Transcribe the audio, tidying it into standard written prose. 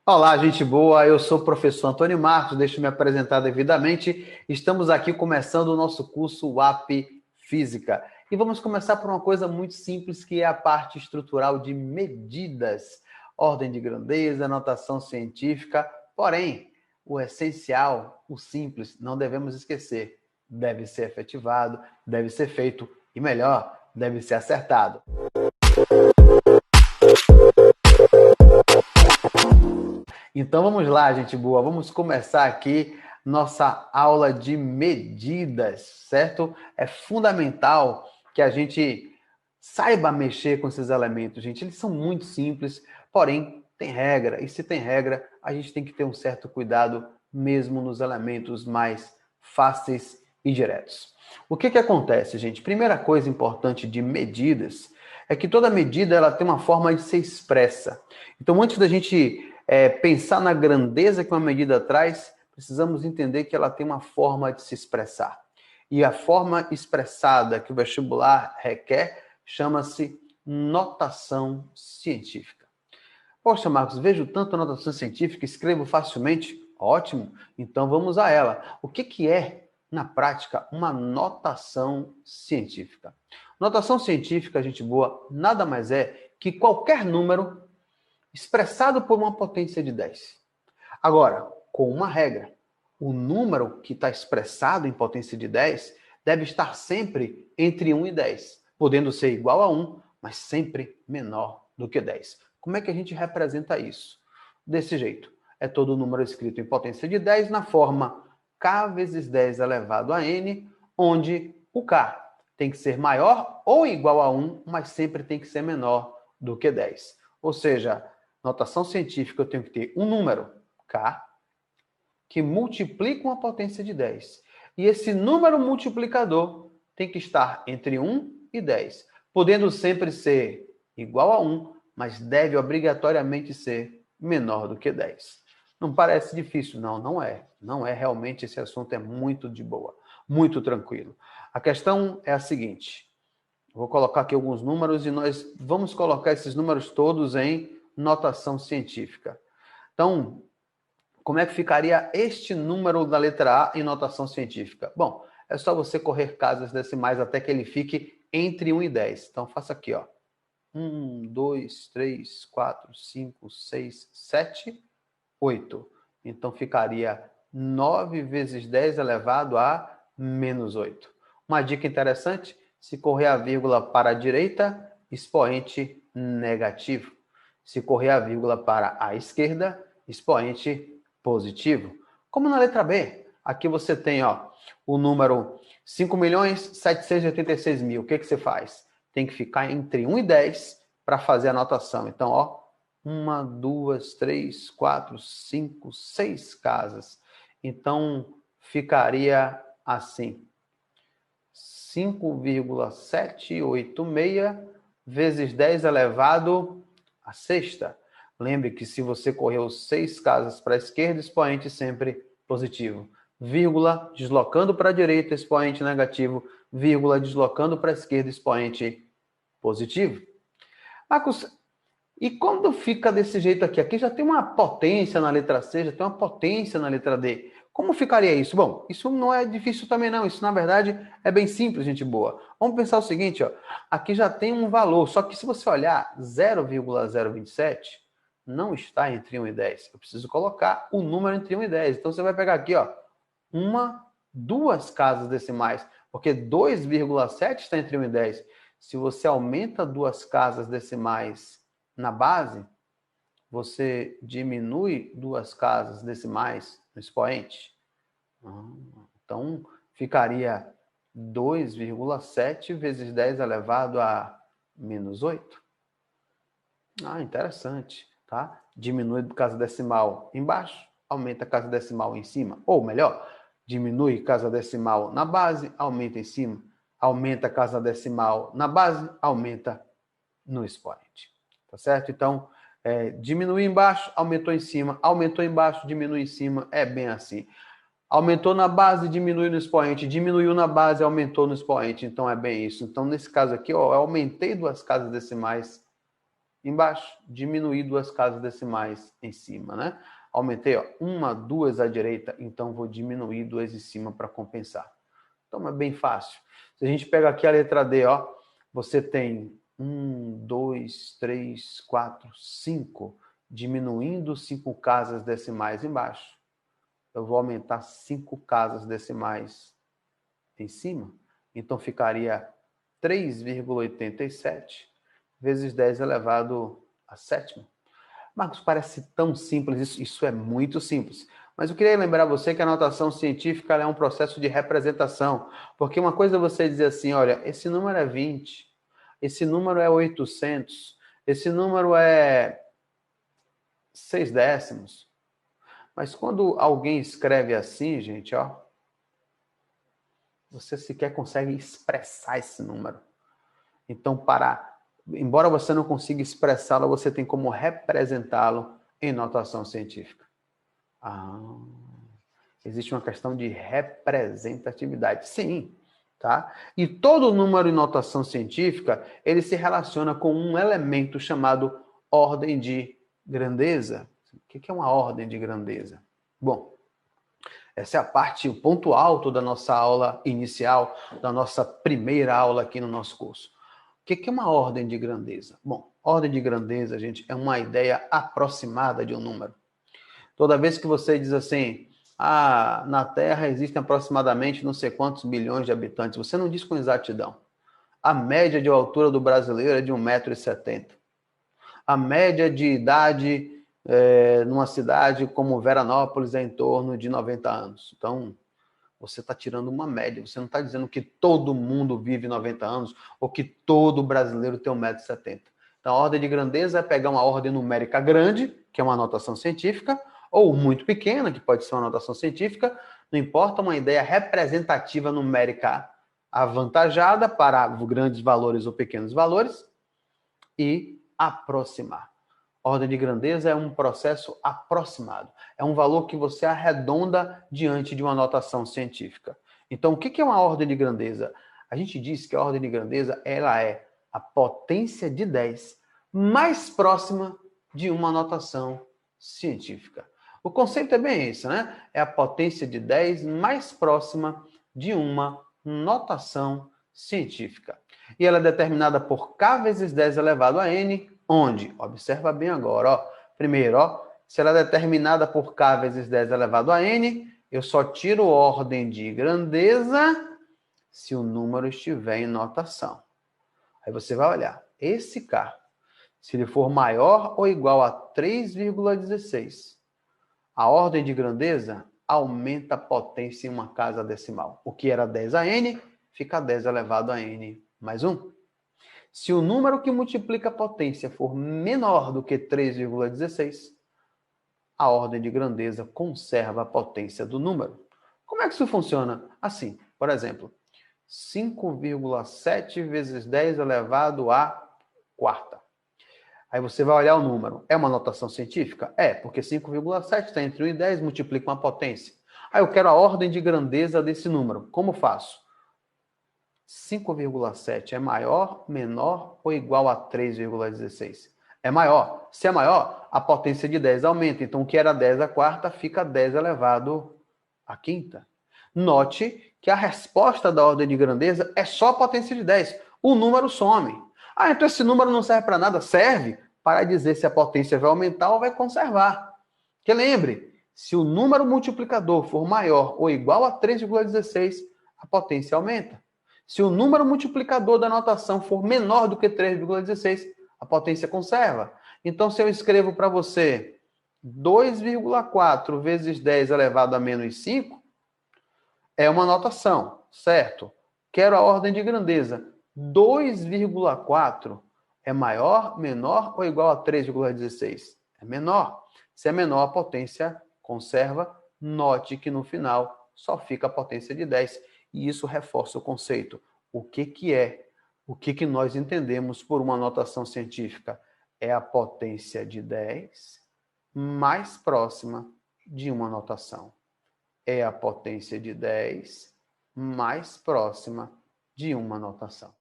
Olá, gente boa. Eu sou o professor Antônio Marcos. Deixa eu me apresentar devidamente. Estamos aqui começando o nosso curso UAP Física. E vamos começar por uma coisa muito simples, que é a parte estrutural de medidas, ordem de grandeza, notação científica. Porém, o essencial, o simples, não devemos esquecer. Deve ser efetivado, deve ser feito e, melhor, deve ser acertado. Então vamos lá, gente boa. Vamos começar aqui nossa aula de medidas, certo? É fundamental que a gente saiba mexer com esses elementos, gente. Eles são muito simples, porém tem regra. E se tem regra, a gente tem que ter um certo cuidado mesmo nos elementos mais fáceis e diretos. O que acontece, gente? Primeira coisa importante de medidas é que toda medida ela tem uma forma de ser expressa. Então, antes da gente pensar na grandeza que uma medida traz, precisamos entender que ela tem uma forma de se expressar. E a forma expressada que o vestibular requer chama-se notação científica. Poxa, Marcos, vejo tanta notação científica, escrevo facilmente. Ótimo, então vamos a ela. O que é, na prática, uma notação científica? Notação científica, gente boa, nada mais é que qualquer número expressado por uma potência de 10. Agora, com uma regra, o número que está expressado em potência de 10 deve estar sempre entre 1 e 10, podendo ser igual a 1, mas sempre menor do que 10. Como é que a gente representa isso? Desse jeito. É todo número escrito em potência de 10 na forma k vezes 10 elevado a n, onde o k tem que ser maior ou igual a 1, mas sempre tem que ser menor do que 10. Ou seja, notação científica, eu tenho que ter um número, k, que multiplica uma potência de 10. E esse número multiplicador tem que estar entre 1 e 10, podendo sempre ser igual a 1, mas deve obrigatoriamente ser menor do que 10. Não parece difícil? Não, não é. Não é realmente, esse assunto é muito de boa, muito tranquilo. A questão é a seguinte, vou colocar aqui alguns números e nós vamos colocar esses números todos em notação científica. Então, como é que ficaria este número da letra A em notação científica? Bom, é só você correr casas decimais até que ele fique entre 1 e 10. Então, faça aqui, ó. 1, 2, 3, 4, 5, 6, 7, 8. Então, ficaria 9 vezes 10 elevado a menos 8. Uma dica interessante, se correr a vírgula para a direita, expoente negativo. Se correr a vírgula para a esquerda, expoente positivo. Como na letra B, aqui você tem o número 5.786.000. O que você faz? Tem que ficar entre 1 e 10 para fazer a anotação. Então, 1, 2, 3, 4, 5, 6 casas. Então, ficaria assim. 5,786 vezes 10 elevado à sexta. Lembre que se você correu 6 casas para a esquerda, expoente sempre positivo. Vírgula, deslocando para a direita, expoente negativo. Vírgula, deslocando para a esquerda, expoente positivo. Marcos, e quando fica desse jeito aqui? Aqui já tem uma potência na letra C, já tem uma potência na letra D. Como ficaria isso? Bom, isso não é difícil também não. Isso, na verdade, é bem simples, gente boa. Vamos pensar o seguinte, aqui já tem um valor, só que se você olhar 0,027, não está entre 1 e 10. Eu preciso colocar o número entre 1 e 10. Então, você vai pegar aqui, duas casas decimais, porque 2,7 está entre 1 e 10. Se você aumenta duas casas decimais na base, você diminui duas casas decimais no expoente. Então, ficaria 2,7 vezes 10 elevado a menos 8. Interessante, tá? Diminui casa decimal embaixo, aumenta casa decimal em cima. Ou melhor, diminui casa decimal na base, aumenta em cima. Aumenta casa decimal na base, aumenta no expoente. Tá certo? Então, diminuiu embaixo, aumentou em cima, aumentou embaixo, diminui em cima, é bem assim. Aumentou na base, diminui no expoente, diminuiu na base, aumentou no expoente, então é bem isso. Então, nesse caso aqui, eu aumentei duas casas decimais embaixo, diminuí 2 casas decimais em cima, né? Aumentei, ó, 1, 2 à direita, então vou diminuir 2 em cima para compensar. Então é bem fácil. Se a gente pega aqui a letra D, ó, você tem 1, 2, 3, 4, 5, diminuindo 5 casas decimais embaixo. Eu vou aumentar 5 casas decimais em cima, então ficaria 3,87 vezes 10 elevado à sétima. Marcos, parece tão simples, isso é muito simples. Mas eu queria lembrar você que a notação científica é um processo de representação. Porque uma coisa é você dizer assim, olha, esse número é 20, esse número é 800, esse número é 6 décimos. Mas quando alguém escreve assim, gente, ó, você sequer consegue expressar esse número. Então, embora você não consiga expressá-lo, você tem como representá-lo em notação científica. Existe uma questão de representatividade. Sim, tá? E todo número em notação científica, ele se relaciona com um elemento chamado ordem de grandeza. O que é uma ordem de grandeza? Bom, essa é a parte, o ponto alto da nossa aula inicial, da nossa primeira aula aqui no nosso curso. O que é uma ordem de grandeza? Bom, ordem de grandeza, gente, é uma ideia aproximada de um número. Toda vez que você diz assim, na Terra existem aproximadamente não sei quantos bilhões de habitantes, você não diz com exatidão. A média de altura do brasileiro é de 1,70 m. A média de idade numa cidade como Veranópolis é em torno de 90 anos. Então, você está tirando uma média. Você não está dizendo que todo mundo vive 90 anos ou que todo brasileiro tem 1,70 m. Então, a ordem de grandeza é pegar uma ordem numérica grande, que é uma notação científica, ou muito pequena, que pode ser uma notação científica, não importa, uma ideia representativa numérica avantajada para grandes valores ou pequenos valores, e aproximar. Ordem de grandeza é um processo aproximado. É um valor que você arredonda diante de uma notação científica. Então, o que é uma ordem de grandeza? A gente diz que a ordem de grandeza ela é a potência de 10 mais próxima de uma notação científica. O conceito é bem esse, né? É a potência de 10 mais próxima de uma notação científica. E ela é determinada por k vezes 10 elevado a n, onde, observa bem agora, ó, primeiro, ó, se ela é determinada por k vezes 10 elevado a n, eu só tiro ordem de grandeza se o número estiver em notação. Aí você vai olhar, esse k, se ele for maior ou igual a 3,16, a ordem de grandeza aumenta a potência em uma casa decimal. O que era 10 a n, fica 10 elevado a n mais 1. Se o número que multiplica a potência for menor do que 3,16, a ordem de grandeza conserva a potência do número. Como é que isso funciona? Assim, por exemplo, 5,7 vezes 10 elevado à quarta. Aí você vai olhar o número. É uma notação científica? É, porque 5,7 está entre 1 e 10, multiplica uma potência. Aí eu quero a ordem de grandeza desse número. Como faço? 5,7 é maior, menor ou igual a 3,16? É maior. Se é maior, a potência de 10 aumenta. Então, o que era 10 à quarta fica 10 elevado à quinta. Note que a resposta da ordem de grandeza é só a potência de 10. O número some. Então esse número não serve para nada? Serve para dizer se a potência vai aumentar ou vai conservar. Porque lembre, se o número multiplicador for maior ou igual a 3,16, a potência aumenta. Se o número multiplicador da notação for menor do que 3,16, a potência conserva. Então, se eu escrevo para você 2,4 vezes 10 elevado a menos 5, é uma notação, certo? Quero a ordem de grandeza. 2,4 é maior, menor ou igual a 3,16? É menor. Se é menor, a potência conserva. Note que no final só fica a potência de 10. E isso reforça o conceito. O que nós entendemos por uma notação científica? É a potência de 10 mais próxima de uma notação. É a potência de 10 mais próxima de uma notação.